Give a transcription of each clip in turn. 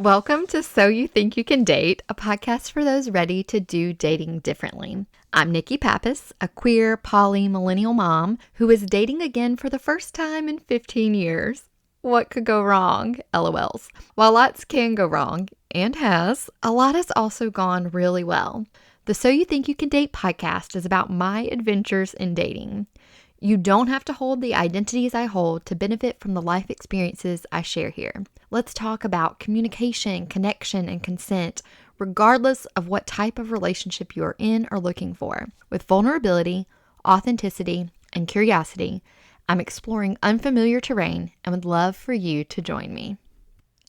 Welcome to So You Think You Can Date, a podcast for those ready to do dating differently. I'm Nicki Pappas, a queer, poly, millennial mom who is dating again for the first time in 15 years. What could go wrong? LOLs. While lots can go wrong, and has, a lot has also gone really well. The So You Think You Can Date podcast is about my adventures in dating. You don't have to hold the identities I hold to benefit from the life experiences I share here. Let's talk about communication, connection, and consent, regardless of what type of relationship you are in or looking for. With vulnerability, authenticity, and curiosity, I'm exploring unfamiliar terrain and would love for you to join me.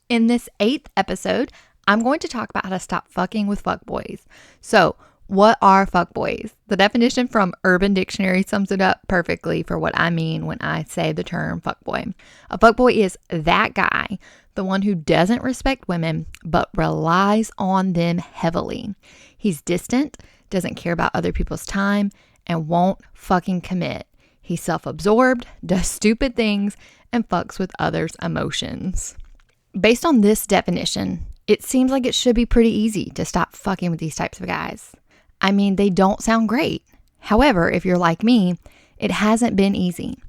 In this 8th episode, I'm going to talk about how to stop fucking with fuckboys. So, what are fuckboys? The definition from Urban Dictionary sums it up perfectly for what I mean when I say the term fuckboy. A fuckboy is that guy, the one who doesn't respect women but relies on them heavily. He's distant, doesn't care about other people's time, and won't fucking commit. He's self-absorbed, does stupid things, and fucks with others' emotions. Based on this definition, it seems like it should be pretty easy to stop fucking with these types of guys. I mean, they don't sound great. However, if you're like me, it hasn't been easy.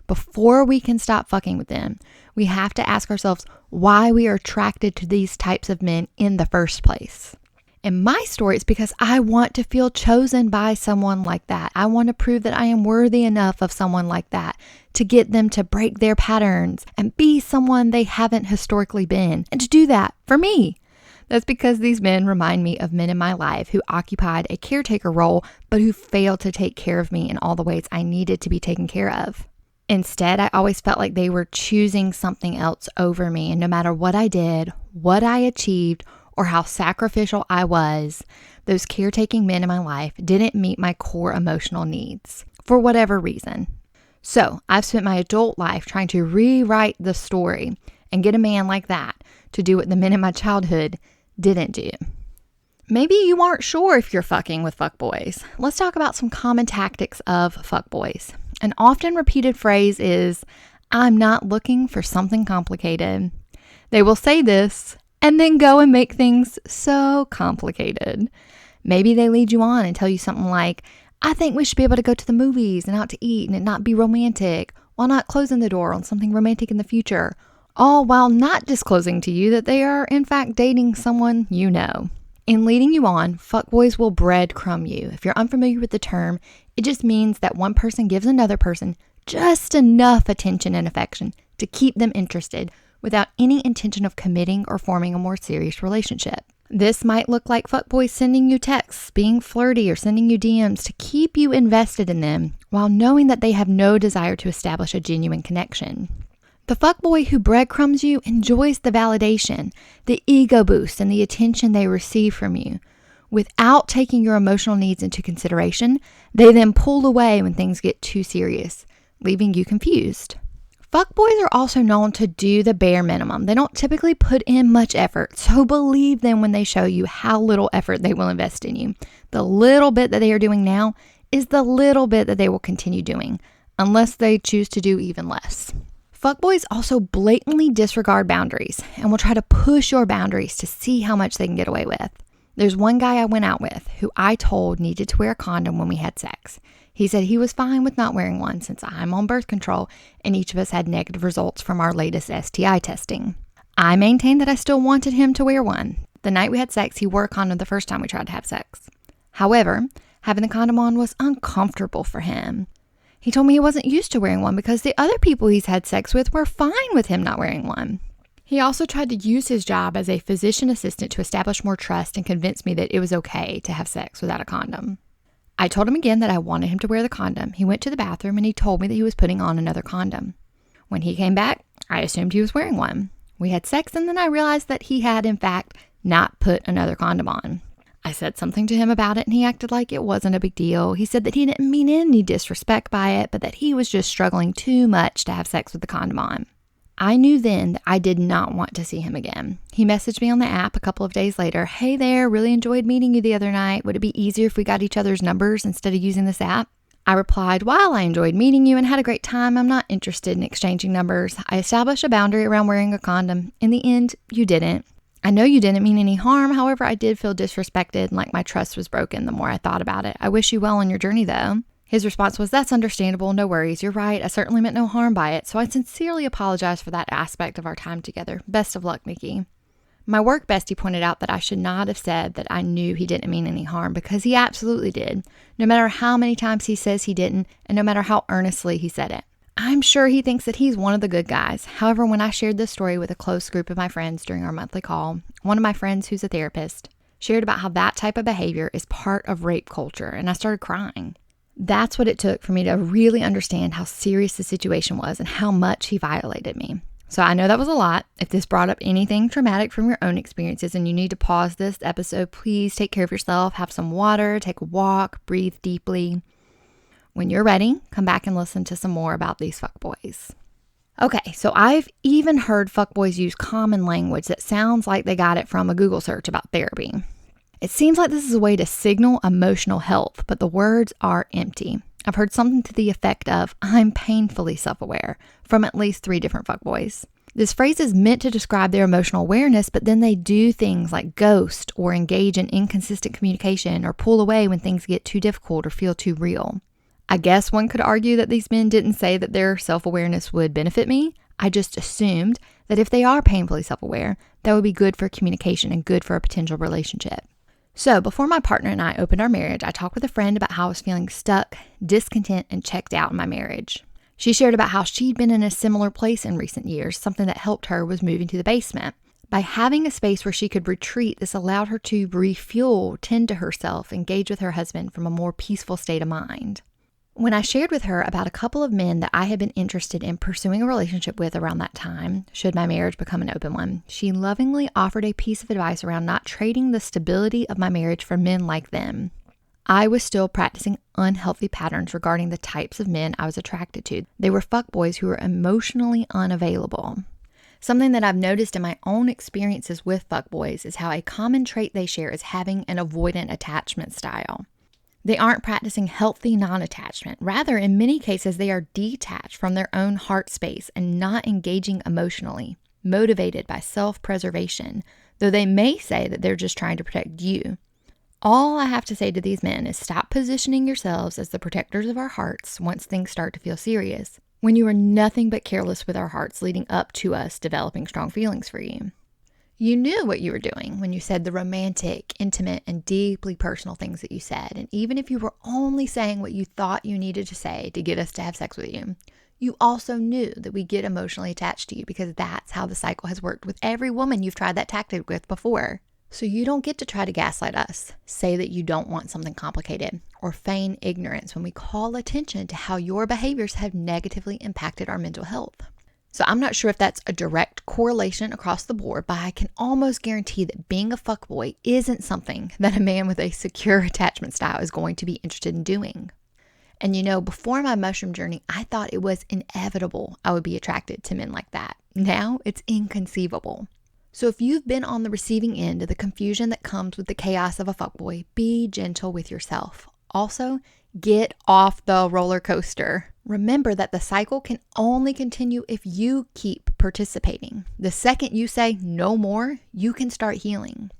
Before we can stop fucking with them, we have to ask ourselves why we are attracted to these types of men in the first place. In my story, it's because I want to feel chosen by someone like that. I want to prove that I am worthy enough of someone like that to get them to break their patterns and be someone they haven't historically been, and to do that for me. That's because these men remind me of men in my life who occupied a caretaker role, but who failed to take care of me in all the ways I needed to be taken care of. Instead, I always felt like they were choosing something else over me, and no matter what I did, what I achieved, or how sacrificial I was, those caretaking men in my life didn't meet my core emotional needs, for whatever reason. So, I've spent my adult life trying to rewrite the story and get a man like that to do what the men in my childhood didn't do. Maybe you aren't sure if you're fucking with fuckboys. Let's talk about some common tactics of fuckboys. An often repeated phrase is, "I'm not looking for something complicated." They will say this and then go and make things so complicated. Maybe they lead you on and tell you something like, "I think we should be able to go to the movies and out to eat and it not be romantic, while not closing the door on something romantic in the future," all while not disclosing to you that they are in fact dating someone you know. In leading you on, fuckboys will breadcrumb you. If you're unfamiliar with the term, it just means that one person gives another person just enough attention and affection to keep them interested without any intention of committing or forming a more serious relationship. This might look like fuckboys sending you texts, being flirty, or sending you DMs to keep you invested in them while knowing that they have no desire to establish a genuine connection. The fuckboy who breadcrumbs you enjoys the validation, the ego boost, and the attention they receive from you. Without taking your emotional needs into consideration, they then pull away when things get too serious, leaving you confused. Fuckboys are also known to do the bare minimum. They don't typically put in much effort, so believe them when they show you how little effort they will invest in you. The little bit that they are doing now is the little bit that they will continue doing, unless they choose to do even less. Fuckboys also blatantly disregard boundaries and will try to push your boundaries to see how much they can get away with. There's one guy I went out with who I told needed to wear a condom when we had sex. He said he was fine with not wearing one since I'm on birth control and each of us had negative results from our latest STI testing. I maintained that I still wanted him to wear one. The night we had sex, he wore a condom the first time we tried to have sex. However, having the condom on was uncomfortable for him. He told me he wasn't used to wearing one because the other people he's had sex with were fine with him not wearing one. He also tried to use his job as a physician assistant to establish more trust and convince me that it was okay to have sex without a condom. I told him again that I wanted him to wear the condom. He went to the bathroom and he told me that he was putting on another condom. When he came back, I assumed he was wearing one. We had sex and then I realized that he had, in fact, not put another condom on. I said something to him about it and he acted like it wasn't a big deal. He said that he didn't mean any disrespect by it, but that he was just struggling too much to have sex with the condom on. I knew then that I did not want to see him again. He messaged me on the app a couple of days later. "Hey there, really enjoyed meeting you the other night. Would it be easier if we got each other's numbers instead of using this app?" I replied, "While I enjoyed meeting you and had a great time, I'm not interested in exchanging numbers. I established a boundary around wearing a condom. In the end, you didn't. I know you didn't mean any harm. However, I did feel disrespected and like my trust was broken the more I thought about it. I wish you well on your journey, though. His response was, that's understandable. No worries. You're right. I certainly meant no harm by it. So I sincerely apologize for that aspect of our time together. Best of luck, Nicki. My work bestie pointed out that I should not have said that I knew he didn't mean any harm, because he absolutely did, no matter how many times he says he didn't, and no matter how earnestly he said it. I'm sure he thinks that he's one of the good guys. However, when I shared this story with a close group of my friends during our monthly call, one of my friends who's a therapist shared about how that type of behavior is part of rape culture, and I started crying. That's what it took for me to really understand how serious the situation was and how much he violated me. So I know that was a lot. If this brought up anything traumatic from your own experiences and you need to pause this episode, please take care of yourself, have some water, take a walk, breathe deeply. When you're ready, come back and listen to some more about these fuckboys. Okay, so I've even heard fuckboys use common language that sounds like they got it from a Google search about therapy. It seems like this is a way to signal emotional health, but the words are empty. I've heard something to the effect of, I'm painfully self-aware, from at least 3 different fuckboys. This phrase is meant to describe their emotional awareness, but then they do things like ghost or engage in inconsistent communication or pull away when things get too difficult or feel too real. I guess one could argue that these men didn't say that their self-awareness would benefit me. I just assumed that if they are painfully self-aware, that would be good for communication and good for a potential relationship. So before my partner and I opened our marriage, I talked with a friend about how I was feeling stuck, discontent, and checked out in my marriage. She shared about how she'd been in a similar place in recent years. Something that helped her was moving to the basement. By having a space where she could retreat, this allowed her to refuel, tend to herself, engage with her husband from a more peaceful state of mind. When I shared with her about a couple of men that I had been interested in pursuing a relationship with around that time, should my marriage become an open one, she lovingly offered a piece of advice around not trading the stability of my marriage for men like them. I was still practicing unhealthy patterns regarding the types of men I was attracted to. They were fuckboys who were emotionally unavailable. Something that I've noticed in my own experiences with fuckboys is how a common trait they share is having an avoidant attachment style. They aren't practicing healthy non-attachment. Rather, in many cases, they are detached from their own heart space and not engaging emotionally, motivated by self-preservation, though they may say that they're just trying to protect you. All I have to say to these men is stop positioning yourselves as the protectors of our hearts once things start to feel serious, when you are nothing but careless with our hearts leading up to us developing strong feelings for you. You knew what you were doing when you said the romantic, intimate, and deeply personal things that you said. And even if you were only saying what you thought you needed to say to get us to have sex with you, you also knew that we get emotionally attached to you because that's how the cycle has worked with every woman you've tried that tactic with before. So you don't get to try to gaslight us, say that you don't want something complicated, or feign ignorance when we call attention to how your behaviors have negatively impacted our mental health. So I'm not sure if that's a direct correlation across the board, but I can almost guarantee that being a fuckboy isn't something that a man with a secure attachment style is going to be interested in doing. And before my mushroom journey, I thought it was inevitable I would be attracted to men like that. Now it's inconceivable. So if you've been on the receiving end of the confusion that comes with the chaos of a fuckboy, be gentle with yourself. Also, get off the roller coaster. Remember that the cycle can only continue if you keep participating. The second you say no more, you can start healing.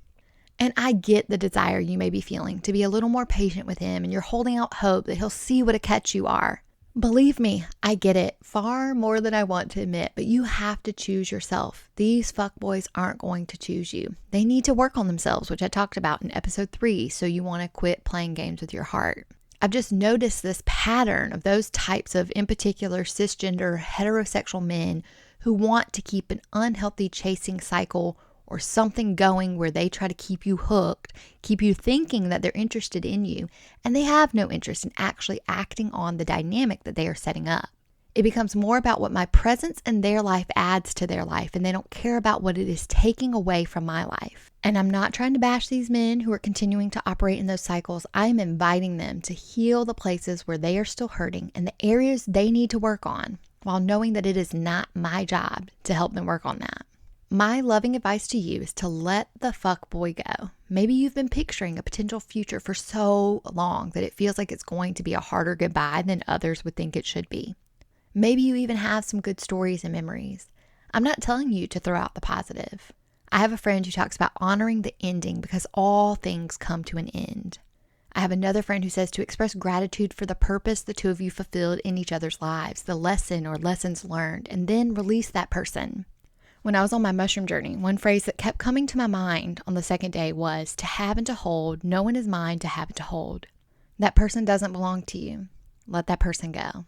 And I get the desire you may be feeling to be a little more patient with him, and you're holding out hope that he'll see what a catch you are. Believe me, I get it far more than I want to admit, but you have to choose yourself. These fuckboys aren't going to choose you. They need to work on themselves, which I talked about in episode 3, so you want to quit playing games with your heart. I've just noticed this pattern of those types of, in particular, cisgender heterosexual men who want to keep an unhealthy chasing cycle or something going where they try to keep you hooked, keep you thinking that they're interested in you, and they have no interest in actually acting on the dynamic that they are setting up. It becomes more about what my presence in their life adds to their life, and they don't care about what it is taking away from my life. And I'm not trying to bash these men who are continuing to operate in those cycles. I am inviting them to heal the places where they are still hurting and the areas they need to work on, while knowing that it is not my job to help them work on that. My loving advice to you is to let the fuckboy go. Maybe you've been picturing a potential future for so long that it feels like it's going to be a harder goodbye than others would think it should be. Maybe you even have some good stories and memories. I'm not telling you to throw out the positive. I have a friend who talks about honoring the ending because all things come to an end. I have another friend who says to express gratitude for the purpose the two of you fulfilled in each other's lives, the lesson or lessons learned, and then release that person. When I was on my mushroom journey, one phrase that kept coming to my mind on the second day was, to have and to hold, no one is mine to have and to hold. That person doesn't belong to you. Let that person go.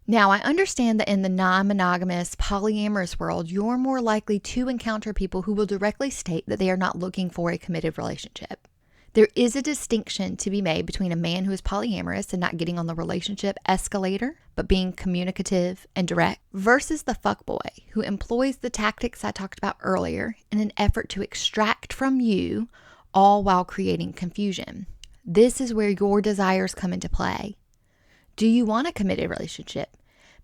Now, I understand that in the non-monogamous, polyamorous world, you're more likely to encounter people who will directly state that they are not looking for a committed relationship. There is a distinction to be made between a man who is polyamorous and not getting on the relationship escalator, but being communicative and direct, versus the fuckboy who employs the tactics I talked about earlier in an effort to extract from you, all while creating confusion. This is where your desires come into play. Do you want a committed relationship?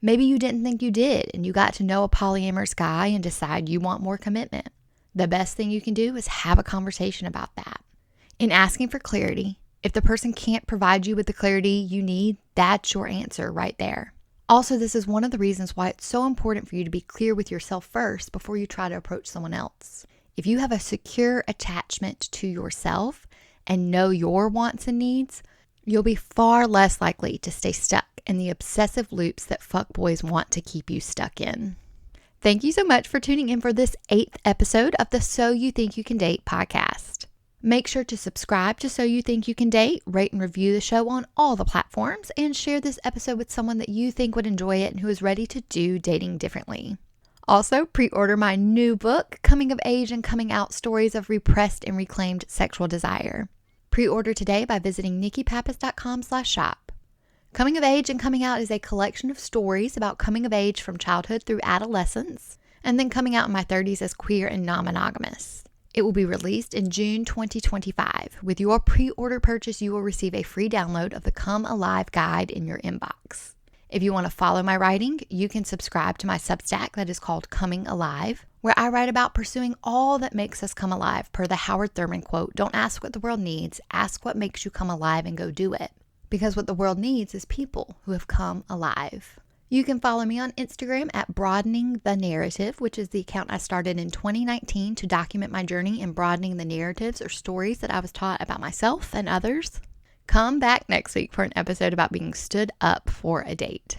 Maybe you didn't think you did, and you got to know a polyamorous guy and decide you want more commitment. The best thing you can do is have a conversation about that. In asking for clarity, if the person can't provide you with the clarity you need, that's your answer right there. Also, this is one of the reasons why it's so important for you to be clear with yourself first before you try to approach someone else. If you have a secure attachment to yourself and know your wants and needs, you'll be far less likely to stay stuck in the obsessive loops that fuckboys want to keep you stuck in. Thank you so much for tuning in for this 8th episode of the So You Think You Can Date podcast. Make sure to subscribe to So You Think You Can Date, rate and review the show on all the platforms, and share this episode with someone that you think would enjoy it and who is ready to do dating differently. Also, pre-order my new book, Coming of Age and Coming Out: Stories of Repressed and Reclaimed Sexual Desire. Pre-order today by visiting nickipappas.com/shop. Coming of Age and Coming Out is a collection of stories about coming of age from childhood through adolescence, and then coming out in my 30s as queer and non-monogamous. It will be released in June 2025. With your pre-order purchase, you will receive a free download of the Come Alive guide in your inbox. If you want to follow my writing, you can subscribe to my Substack that is called Coming Alive, where I write about pursuing all that makes us come alive, per the Howard Thurman quote, "Don't ask what the world needs, ask what makes you come alive and go do it." Because what the world needs is people who have come alive. You can follow me on Instagram at Broadening the Narrative, which is the account I started in 2019 to document my journey in broadening the narratives or stories that I was taught about myself and others. Come back next week for an episode about being stood up for a date.